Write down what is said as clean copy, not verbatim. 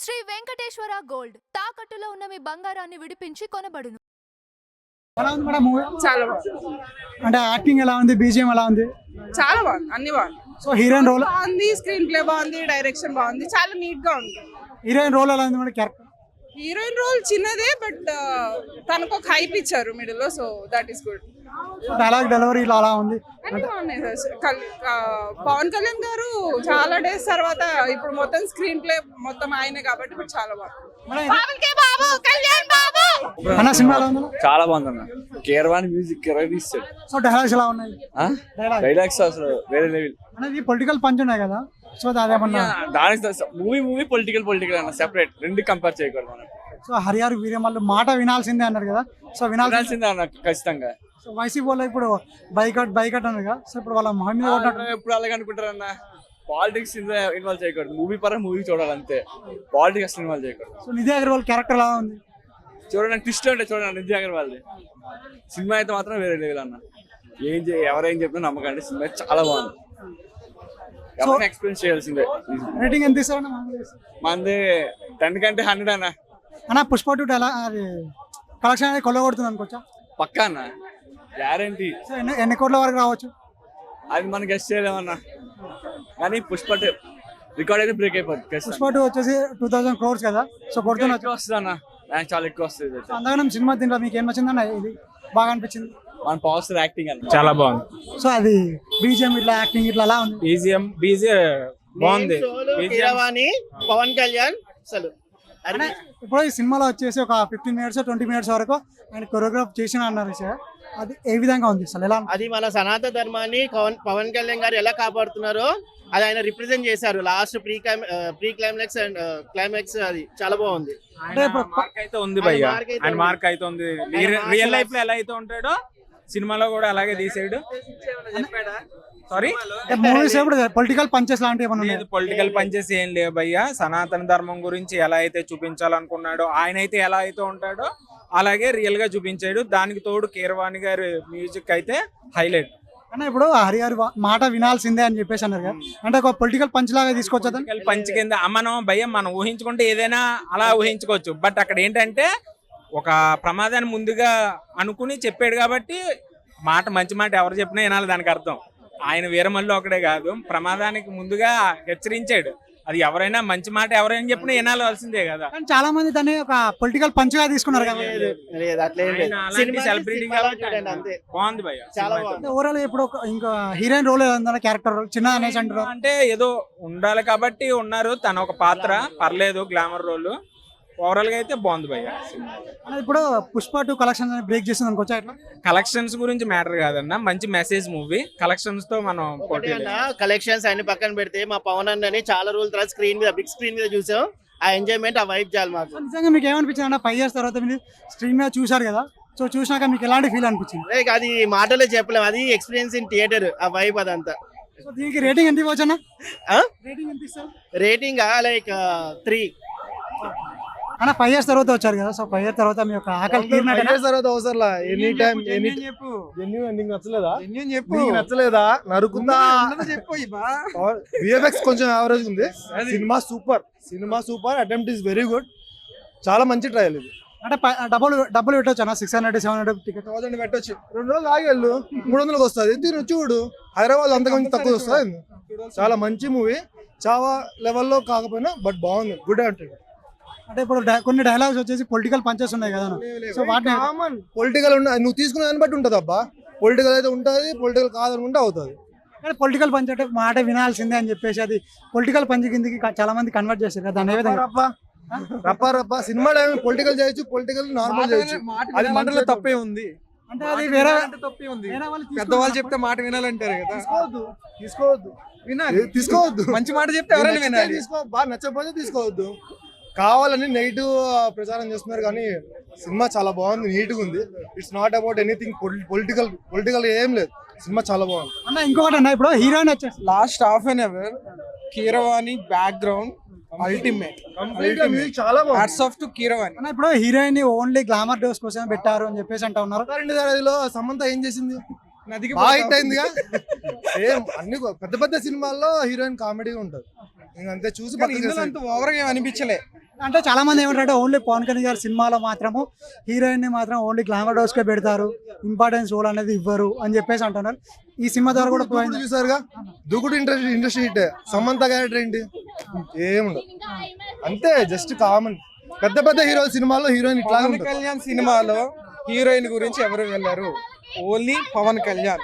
Shri Venkateswara gold తాకట్టులో ఉన్న మీ బంగారాన్ని విడిపించి కొనబడును. ఎలా ఉంది మేడం మూవీ? చాలా బాగుంది. అంటే యాక్టింగ్ ఎలా ఉంది, బీజిఎం ఎలా ఉంది? చాలా బాగుంది, అన్ని బాగుంది. సో హీరోయిన్ రోల్ బాగుంది, స్క్రీన్ ప్లే బాగుంది, డైరెక్షన్ బాగుంది, చాలా నీట్ గా ఉంది. హీరోయిన్ రోల్ ఎలా ఉంది మేడం? క్యారెక్టర్ హీరోయిన్ రోల్ చిన్నదే, బట్ తనకు ఒక హైప్ ఇచ్చారు మిడిల్ లో, so that is good. Dialogue delivery ఇలా అలా ఉంది. అన్ని బాగున్నాయి. పవన్ కళ్యాణ్ గారు చాలా డేస్ తర్వాత ఇప్పుడు మొత్తం స్క్రీన్ ప్లే మొత్తం ఆయనే కాబట్టి ఇప్పుడు చాలా బాగుంది. అన్న సినిమా ఎలా ఉంది? చాలా బాగుంది అన్న. కేరవాణి మ్యూజిక్ తీస్తాడు. సో డైలాగ్స్ ఎలా ఉన్నాయి? డైలాగ్స్ అసలు వేరే లెవెల్. అనేది పొలిటికల్ పంచ్ ఉన్నాయి కదా, సో అదేమన్నా దానికి మూవీ పొలిటికల్ అన్న సెపరేట్, రెండు కంపేర్ చేయకూడదు మనం. సో హరిహర వీరమల్లు మాట వినాల్సిందే అన్నారు కదా, సో వినాల్సిందే అన్న ఖచ్చితంగా. సో వైసీపీ వాళ్ళు ఇప్పుడు బైకట్ అన్నారు కదా, సో ఇప్పుడు వాళ్ళ మొహం మీద కొట్టినట్టు ఎప్పుడు అలాగే అనుకుంటారు అన్న. పాలిటిక్స్ ఇన్వాల్వ్ చేయకూడదు, మూవీ చూడాలి అంతే, పాలిటిక్స్ అసలు ఇన్వాల్వ్ చేయకూడదు. సో నిధి అగర్వాల్ క్యారెక్టర్ ఎలా ఉంది? చూడండి, ట్విస్ట్ అంటే చూడండి, నిధి అగర్వాల్ది సినిమా అయితే మాత్రం వేరే లెవెల్ అన్న. ఎవరేం చెప్పినా నమ్మకండి, సినిమా చాలా బాగుంది. ఎవరైనా ఎక్స్పీరియన్స్ చేయాల్సిందే. రేటింగ్ ఎంత ఇస్తారన్న? మనది 10 కంటే 100 అన్న. అన్న పుష్ప 2 ఎలా అది కలెక్షన్ అనేది కొల్లగొడుతుంది అనుకోవచ్చా? పక్కా అన్న, గ్యారంటీ. సో ఎన్ని కోట్ల వరకు రావచ్చు? అది మనం గెస్ట్ చేయలేమన్నా, కానీ పుష్ప రికార్డ్ అయితే బ్రేక్ అయిపోతుంది. పుష్ప 2 వచ్చేసి 2000 crores కదా, సో కొడుతున్న ఎక్కువ వస్తుంది అన్న, నాకు చాలా ఎక్కువ వస్తుంది. అంతగానం సినిమా దీంట్లో మీకు ఏం నచ్చిందన్న? ఇది బాగా అనిపించింది. మన పవర్ యాక్టింగ్ అన్న చాలా బాగుంది. సో అది బీజిఎం ఇట్లా యాక్టింగ్ ఇట్లా అలా ఉంది. బీజిఎం బాగుంది. కీరవాణి పవన్ కళ్యాణ్ అసలు అంటే ఇప్పుడు ఈ సినిమాలో వచ్చేసి ఒక 15 minutes 20 minutes వరకు ఆయన కొరియోగ్రాఫ్ చేసిన అన్నారు సార్, అది ఏ విధంగా ఉంది అసలు? ఎలా అది మన సనాతన ధర్మాన్ని పవన్ కళ్యాణ్ గారు ఎలా కాపాడుతున్నారో అది ఆయన రిప్రజెంట్ చేశారు. Last pre climax and climax అది చాలా బాగుంది. మార్క్ అయితే ఉంది భయ్య, ఆయన మార్క్ అయితే ఉంది. రియల్ లైఫ్ లో ఎలా అయితే ఉంటాడో సినిమాలో కూడా అలాగే తీసాడు. సారీ, మూవీస్ ఇప్పుడు పొలిటికల్ పంచెస్ లాంటివి ఏమన్నా లేదు, పొలిటికల్ పంచెస్ ఏం లేవు భయ్య. సనాతన ధర్మం గురించి ఎలా అయితే చూపించాలనుకున్నాడో, ఆయన అయితే ఎలా అయితే ఉంటాడో అలాగే రియల్ గా చూపించాడు. దానికి తోడు కీరవాణి గారి మ్యూజిక్ అయితే హైలైట్. అంటే ఇప్పుడు హరిహర మాట వినాల్సిందే అని చెప్పేసి అన్నారు కదా, అంటే ఒక పొలిటికల్ పంచ్ లాగా తీసుకొచ్చా? పంచ్ కింద మనం ఊహించుకుంటే ఏదైనా అలా ఊహించుకోవచ్చు. బట్ అక్కడ ఏంటంటే ఒక ప్రమాదాన్ని ముందుగా అనుకుని చెప్పాడు కాబట్టి మంచి మాట ఎవరు చెప్పినా వినాలి. దానికి అర్థం ఆయన వీరమల్లు ఒకడే కాదు, ప్రమాదానికి ముందుగా హెచ్చరించాడు. అది ఎవరైనా మంచి మాట ఎవరైనా చెప్పినా వినాల్సిందే కదా. కానీ చాలా మంది దాన్ని ఒక పొలిటికల్ పంచ్ గా తీసుకున్నారు కదా. సెలబ్రిటీ బాగుంది భయ్య, చాలా బాగుంది. ఓవరాల్ ఇప్పుడు ఇంకా హీరోయిన్ రోల్ క్యారెక్టర్ రోల్ చిన్న అనేసి అంటారు. అంటే ఏదో ఉండాలి కాబట్టి ఉన్నారు, తన ఒక పాత్ర పర్లేదు, గ్లామర్ రోల్. ఓవరాల్ గా అయితే బాగుంది భయ్య. ఇప్పుడు పుష్ప 2 కలెక్షన్ బ్రేక్ చేసింది అనుకోవచ్చా? ఇట్లా కలెక్షన్స్ గురించి మ్యాటర్ కాదన్న, మంచి మెసేజ్ మూవీ. కలెక్షన్స్ తో మనం కలెక్షన్స్ అన్ని పక్కన పెడితే మా పవన్ అన్నని చాలా రోజుల తర్వాత స్క్రీన్ మీద బిగ్ స్క్రీన్ మీద చూసాం. ఆ ఎంజాయ్మెంట్, ఆ వైబ్ చాలు మాకు. నిజంగా మీకు ఏమనిపించింది అన్న? 5 years తర్వాత మీరు స్క్రీన్ మీద చూసారు కదా, సో చూసినాక మీకు ఎలాంటి ఫీల్ అనిపించింది? అది మాటలో చెప్పలేము, అది ఎక్స్పీరియన్స్ ఇన్ థియేటర్, ఆ వైబ్ అదంతా. సో దీనికి రేటింగ్ ఎంత ఇవ్వచ్చు అన్న? రేటింగ్ ఎంత ఇస్తారు? రేటింగ్ లైక్ 3 అన్న. 5 years తర్వాత వచ్చారు కదా, సో 5 years తర్వాత మీ యొక్క ఆకలి తర్వాత అవసరంలా ఎనీ టైం చెప్పు. నీకు నచ్చలేదా? చెప్పు. నీకు నచ్చలేదా? నరుకుతా చెప్పు. విఎఫ్ఎక్స్ కొంచెం యావరేజ్ ఉంది. Cinema super attempt is very good. చాలా మంచి ట్రయల్ ఇది. అంటే డబ్బులు పెట్టొచ్చు అన్న, 600 700 టికెట్ 1000 పెట్టొచ్చు. 2 రోజులు ఆగేళ్ళు 300కి వస్తుంది. తిను చూడు, హైదరాబాద్ అంతకుమించి తక్కువ వస్తుంది. చాలా మంచి మూవీ, చాలా లెవెల్లో కాకపోయినా బట్ బాగుంది, గుడ్ అంటే. అంటే ఇప్పుడు కొన్ని డైలాగ్స్ వచ్చేసి పొలిటికల్ పంచెస్ ఉన్నాయి కదా, సో వాటిని కామన్ పొలిటికల్ నువ్వు తీసుకునే దాన్ని బట్టి ఉంటుంది అబ్బా. పొలిటికల్ అయితే ఉంటుంది, పొలిటికల్ కాదనుకుంటే అవుతుంది. కానీ పొలిటికల్ పంచ్ అంటే మాట వినాల్సిందే అని చెప్పేసి అది పొలిటికల్ పంచ్ కిందకి చాలా మంది కన్వర్ట్ చేస్తారు కదా, దాని ఏ విధంగా? రప్ప సినిమా పొలిటికల్ చేయొచ్చు, పొలిటికల్ నార్మల్ చేయొచ్చు. అది మనలో తప్పే ఉంది. అంటే అది వేరే తప్పే ఉంది. పెద్దవాళ్ళు చెప్తే మాట వినాలంటారు కదా, తీసుకోవద్దు వినాలి. తీసుకోవద్దు. మంచి మాట చెప్తే ఎవరైనా వినాలి. తీసుకో, బాగా నచ్చకపోతే తీసుకోవద్దు. కావాలని నెగిటివ్ ప్రచారం చేస్తున్నారు, కానీ సినిమా చాలా బాగుంది, నీట్గా ఉంది. It's not about anything political ఏం లేదు. సినిమా చాలా బాగుంది అన్న. ఇంకొకటి అన్న, ఇప్పుడు హీరోయిన్ వచ్చేసి last half an hour Keeravani background ultimate, చాలా బాగుంది. హ్యాట్స్ ఆఫ్ టు కీరవాణి అన్న. ఇప్పుడు హీరోయిన్ ఓన్లీ గ్లామర్ డోస్ కోసం పెట్టారు అని చెప్పేసి అంటా ఉన్నారు. సమంత ఏం చేసింది? నదికి హిట్ అయిందిగా. సేమ్ అన్ని పెద్ద సినిమాల్లో హీరోయిన్ కామెడీ ఉంటుంది. అంతే చూసి అంత ఓవర్ గా అనిపించలే. అంటే చాలా మంది ఏమంటారంటే ఓన్లీ పవన్ కళ్యాణ్ గారి సినిమాలో మాత్రము హీరోయిన్ ని మాత్రం ఓన్లీ గ్లామర్ డోస్ కే పెడతారు, ఇంపార్టెన్స్ రోల్ అనేది ఇవ్వరు అని చెప్పేసి అంటున్నారు. ఈ సినిమా ద్వారా కూడా దూకుడు చూసారుగా, దూకుడు ఇండస్ట్రీ హిట్. సమంత క్యారెక్టర్ ఏంటి, ఏముండదు, అంతే జస్ట్ కామన్. పెద్ద పెద్ద హీరోల సినిమాల్లో హీరోయిన్ ఇట్లా పవన్ కళ్యాణ్ సినిమాలో హీరోయిన్ గురించి ఎవరు వెళ్ళారు? ఓన్లీ పవన్ కళ్యాణ్.